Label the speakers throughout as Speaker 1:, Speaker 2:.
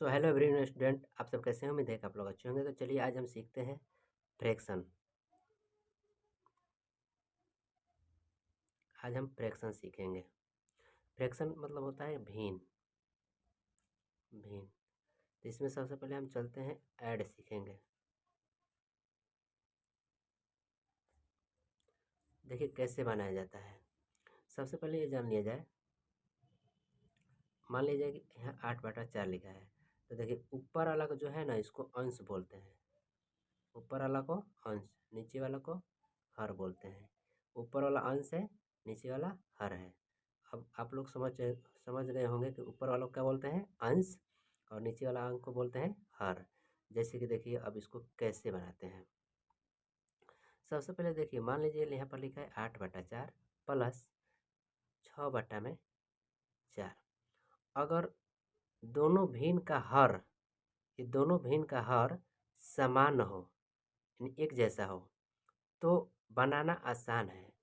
Speaker 1: So hello everyone student, आप सब कैसे हैं? उम्मीद है कि आप लोग अच्छे होंगे। तो चलिए आज हम सीखते हैं फ्रैक्शन। आज हम फ्रैक्शन सीखेंगे। फ्रैक्शन मतलब होता है भिन्न। तो इसमें सबसे पहले हम चलते हैं ऐड सीखेंगे। देखिए कैसे बनाया जाता है। सबसे पहले ये जान लिया जाए, मान लीजिए कि यहाँ 8/4 लिखा है। तो देखिए ऊपर वाला को जो है ना, इसको अंश बोलते हैं। ऊपर वाला को अंश, नीचे वाला को हर बोलते हैं। ऊपर वाला अंश है, नीचे वाला हर है। अब आप लोग समझ गए होंगे कि ऊपर वालों को क्या बोलते हैं, अंश, और नीचे वाला अंक को बोलते हैं हर। जैसे कि देखिए अब इसको कैसे बनाते हैं। सबसे पहले देखिए, मान लीजिए यहाँ पर लिखा है 8/4 प्लस 6/4। अगर दोनों भिन्न का हर, ये दोनों भिन्न का हर समान हो, यानी एक जैसा हो, तो बनाना आसान है।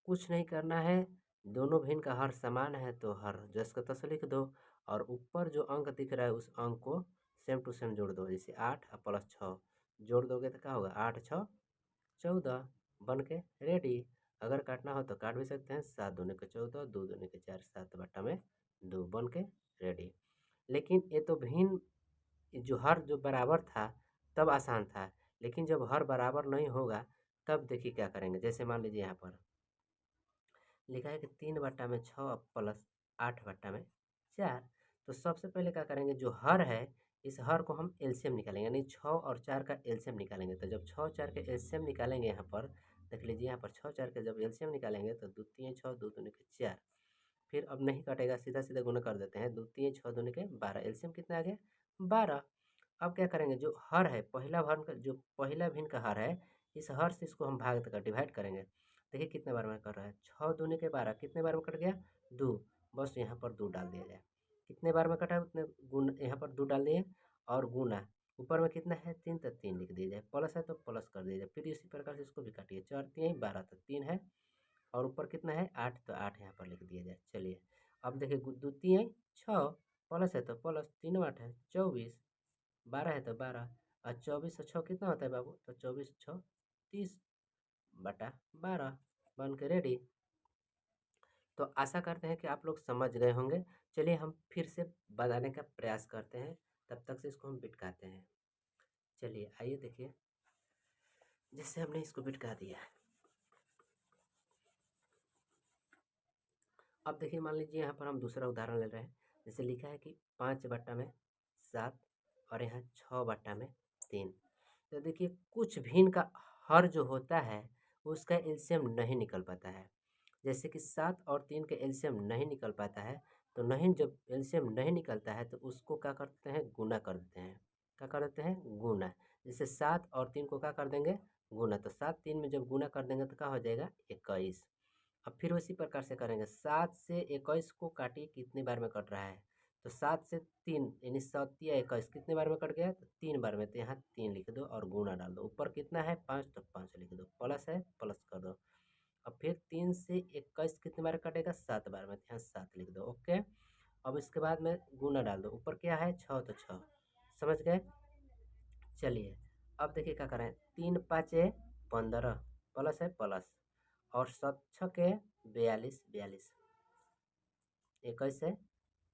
Speaker 1: कुछ नहीं करना है, दोनों भिन्न का हर समान है तो हर जस का तस लिख दो, और ऊपर जो अंक दिख रहा है उस अंक को सेम टू सेम जोड़ दो। जैसे 8 प्लस 6 जोड़ दोगे तो क्या होगा, 8 6 14 बन के रेडी। अगर काटना हो तो काट भी सकते हैं। 7 दूनी के 14, 2 दूनी के 4, 7/2 बन के रेडी। लेकिन ये तो भिन्न, जो हर जो बराबर था तब आसान था, लेकिन जब हर बराबर नहीं होगा तब देखिए क्या करेंगे। जैसे मान लीजिए यहाँ पर लिखा है कि 3/6 प्लस 8/4। तो सबसे पहले क्या करेंगे, जो हर है इस हर को हम एलसीएम निकालेंगे, यानी 6 और 4 का एलसीएम निकालेंगे। तो जब 6 4 के एलसीएम निकालेंगे, यहाँ पर देख लीजिए, यहाँ पर 6 4 के जब एलसीएम निकालेंगे तो 2 3 6, 2 दूनी के 4। फिर अब नहीं कटेगा, सीधा सीधा गुना कर देते हैं। 2 3 6 दूनी के 12, एलसीएम कितना आ गया, 12। अब क्या करेंगे, जो हर है पहला भाग का, जो पहला भिन्न का हर है, इस हर से इसको हम भाग कर डिवाइड करेंगे। देखिए कितने बार में कर रहा है, 6 दूनी के 12, कितने बार में कट गया, 2। बस यहाँ पर 2 डाल दिया जाए। कितने बार में कटा है उतने गुण, यहाँ पर 2 डाल दिए, और गुना ऊपर में कितना है 3, तो 3 लिख दिया जाए। प्लस है तो प्लस कर दिया जाए। फिर इसी प्रकार से इसको भी काटिए, 4 3 12, तो 3 है, और ऊपर कितना है 8, तो 8 यहाँ पर लिख दिया जाए। चलिए अब देखिए, 2 3 6, प्लस है तो प्लस, 3 8 है 24, 12 है तो 12, और 24 से 6 कितना होता है बाबू, तो 24 6 30/12 बन के रेडी। तो आशा करते हैं कि आप लोग समझ गए होंगे। चलिए हम फिर से बनाने का प्रयास करते हैं, तब तक से इसको हम बिटकाते हैं। चलिए आइए देखिए, जिससे हमने इसको बिटका दिया। अब देखिए, मान लीजिए यहाँ पर हम दूसरा उदाहरण ले रहे हैं। जैसे लिखा है कि 5/7 और यहाँ 6/3। तो देखिए कुछ भिन्न का हर जो होता है उसका एलसीएम नहीं निकल पाता है। जैसे कि 7 और 3 के एलसीएम नहीं निकल पाता है, तो नहीं, जब एलसीएम नहीं निकलता है तो उसको क्या करते हैं, गुना कर देते हैं। क्या कर देते हैं, गुना। जैसे 7 और 3 को क्या कर देंगे, गुना। तो 7 3 में जब गुना कर देंगे तो क्या हो जाएगा, 21। अब फिर उसी प्रकार से करेंगे, 7 से 21 को काटिए, कितनी बार में कट रहा है, तो 7 से 3 यानी 7 या 21 कितने बार में कट गया, तो 3 बार में। तो यहाँ 3 लिख दो और गुना डाल दो। ऊपर कितना है 5, तो 5 लिख दो। प्लस है प्लस कर दो। अब फिर 3 से 21 कितने बार कटेगा, 7 बार में, तो यहाँ 7 लिख दो। ओके, अब इसके बाद में गुना डाल दो। ऊपर क्या है 6, तो 6। समझ गए। चलिए अब देखिए क्या करें, 3 5 15, प्लस है प्लस, और 7 6 42 42, 21 है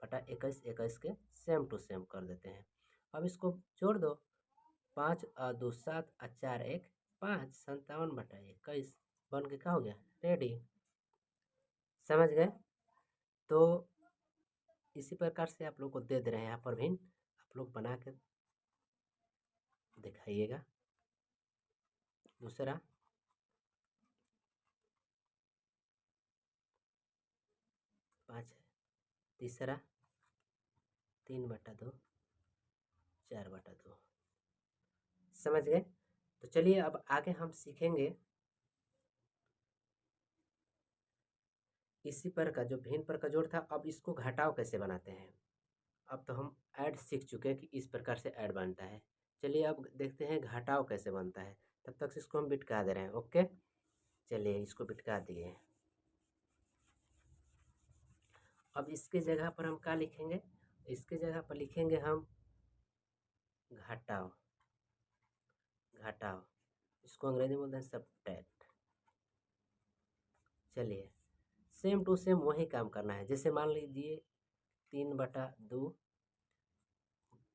Speaker 1: बटा 21 21 के सेम टू सेम कर देते हैं। अब इसको जोड़ दो, 5 और 2 7 और 4 1 5, 57/21 बन के क्या हो गया, रेडी। समझ गए। तो इसी प्रकार से आप लोग को दे रहे हैं यहाँ पर भी, आप लोग बना के दिखाइएगा। दूसरा 5 है, तीसरा 3/2, 4/2। समझ गए। तो चलिए अब आगे हम सीखेंगे इसी पर का, जो भिन्न पर का जोड़ था, अब इसको घटाव कैसे बनाते हैं। अब तो हम ऐड सीख चुके हैं कि इस प्रकार से ऐड बनता है। चलिए अब देखते हैं घटाव कैसे बनता है। तब तक से इसको हम बिटका दे रहे हैं। ओके, चलिए इसको बिटका दिए। अब इसके जगह पर हम क्या लिखेंगे, इसके जगह पर लिखेंगे हम घटाओ, घटाओ, इसको अंग्रेजी में बोलते हैं सब्ट्रैक्ट। चलिए सेम टू सेम वही काम करना है। जैसे मान लीजिए 3/2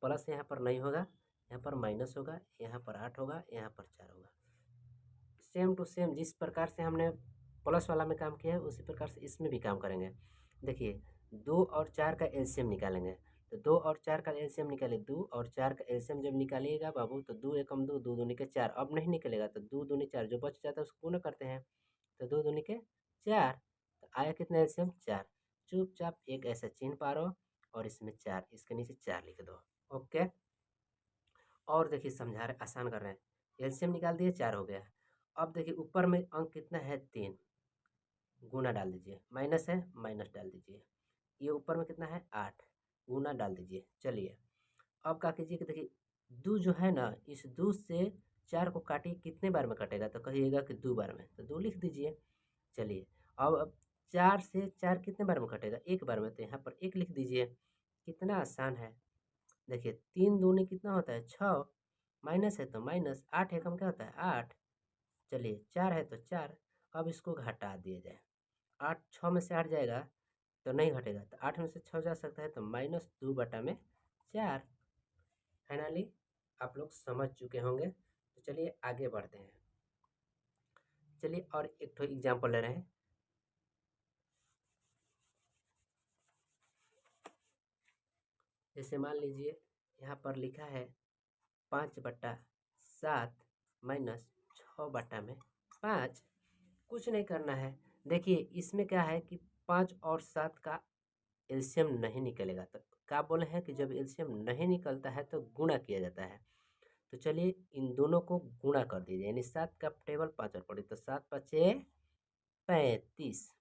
Speaker 1: प्लस यहाँ पर नहीं होगा, यहाँ पर माइनस होगा, यहाँ पर 8 होगा, यहाँ पर 4 होगा। सेम टू सेम जिस प्रकार से हमने प्लस वाला में काम किया है उसी प्रकार से इसमें भी काम करेंगे। देखिए 2 और 4 का एलसीएम निकालेंगे, तो 2 और 4 का एलसीएम निकाले, 2 और 4 का एलसीएम जब निकालिएगा बाबू तो 2 एकम 2, 2 दूनी के 4। अब नहीं निकलेगा तो 2 दूनी 4 जो बच जाता है उसको गुणा करते हैं, तो 2 दूनी के 4, तो आया कितना एलसीएम 4। चुपचाप एक ऐसा चिन्ह पारो और इसमें 4, इसके नीचे 4 लिख दो। ओके, और देखिए समझा रहे, आसान कर रहे हैं। एलसीएम निकाल दिए, 4 हो गया। अब देखिए ऊपर में अंक कितना है 3, गुना डाल दीजिए, माइनस है माइनस डाल दीजिए। ये ऊपर में कितना है 8, गुना डाल दीजिए। चलिए अब क्या कीजिए कि देखिए 2 जो है ना, इस 2 से 4 को काटिए, कितने बार में कटेगा, तो कहिएगा कि 2 बार में, तो 2 लिख दीजिए। चलिए अब 4 से 4 कितने बार में कटेगा, 1 बार में, तो यहाँ पर 1 लिख दीजिए। कितना आसान है। देखिए 3 दूनी कितना होता है 6, माइनस है तो माइनस, 8 एकम क्या होता है 8। चलिए 4 है तो 4। अब इसको घटा दिया जाए, 8 6 में से 8 जाएगा तो नहीं घटेगा, तो 8 में से 6 जा सकता है, तो -2/4। फाइनली आप लोग समझ चुके होंगे। तो चलिए आगे बढ़ते हैं। चलिए और एक तो एग्जाम्पल ले रहे हैं। जैसे मान लीजिए यहाँ पर लिखा है 5/7 माइनस 6/5। कुछ नहीं करना है। देखिए इसमें क्या है कि 5 और 7 का एलसीएम नहीं निकलेगा, तो क्या बोले हैं कि जब एलसीएम नहीं निकलता है तो गुणा किया जाता है। तो चलिए इन दोनों को गुणा कर दीजिए, यानी 7 का टेबल 5 और पड़ी, तो 7×5 = 35।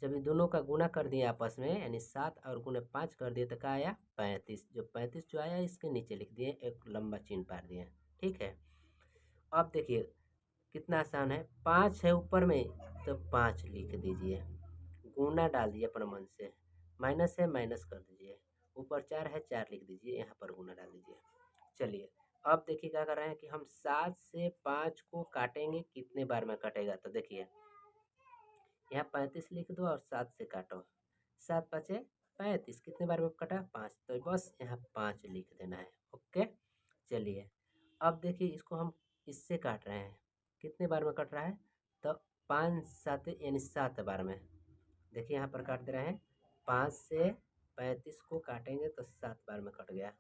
Speaker 1: जब इन दोनों का गुणा कर दिए आपस में, यानी 7 और गुणे 5 कर दिए, तो क्या आया 35। जो 35 जो आया इसके नीचे लिख दिए, एक लंबा चिन्ह पार दिए। ठीक है, अब देखिए कितना आसान है। 5 है ऊपर में तो 5 लिख दीजिए, गुना डाल दिए अपने मन से, माइनस है माइनस कर दीजिए, ऊपर 4 है 4 लिख दीजिए, यहाँ पर गुना डाल दीजिए। चलिए अब देखिए क्या कर रहे हैं कि हम 7 से 5 को काटेंगे, कितने बार में कटेगा, तो देखिए यहाँ 35 लिख दो और 7 से काटो, 7×5 = 35, कितने बार में कटा 5, तो बस यहाँ 5 लिख देना है। ओके, चलिए अब देखिए इसको हम इससे काट रहे हैं, कितने बार में कट रहा है, तो 5×7 यानी 7 बार में। देखिए यहाँ पर काट दे रहे हैं, 5 से 35 को काटेंगे तो 7 बार में कट गया,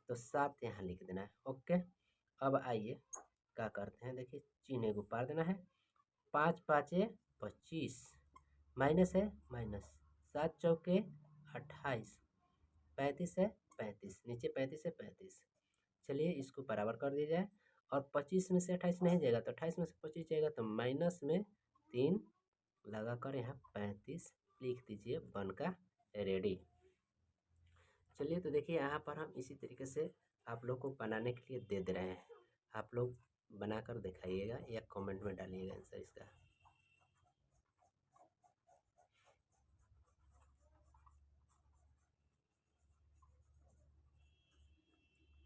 Speaker 1: तो 7 यहाँ लिख देना है। ओके, अब आइए क्या करते हैं, देखिए चिन्ह को पार देना है। 5×5 = 25, माइनस है माइनस, 7×4 = 28, 35 है 35, नीचे 35 है 35। चलिए इसको बराबर कर दिया जाए, और 25 में से 28 नहीं जाएगा, तो 28 में से 25 जाएगा, तो माइनस में 3 लगाकर यहाँ 35 लिख दीजिए, बनका रेडी। चलिए तो देखिए यहाँ पर हम इसी तरीके से आप लोग को बनाने के लिए दे रहे हैं, आप लोग बनाकर दिखाइएगा या कमेंट में डालिएगा आंसर इसका।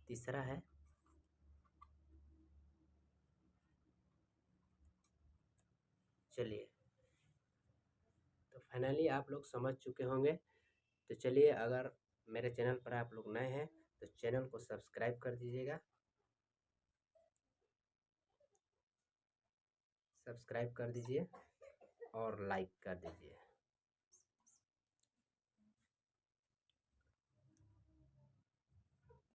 Speaker 1: तीसरा है, चलिए तो फाइनली आप लोग समझ चुके होंगे। तो चलिए अगर मेरे चैनल पर आप लोग नए हैं तो चैनल को सब्सक्राइब कर दीजिएगा, सब्सक्राइब कर दीजिए और लाइक कर दीजिए।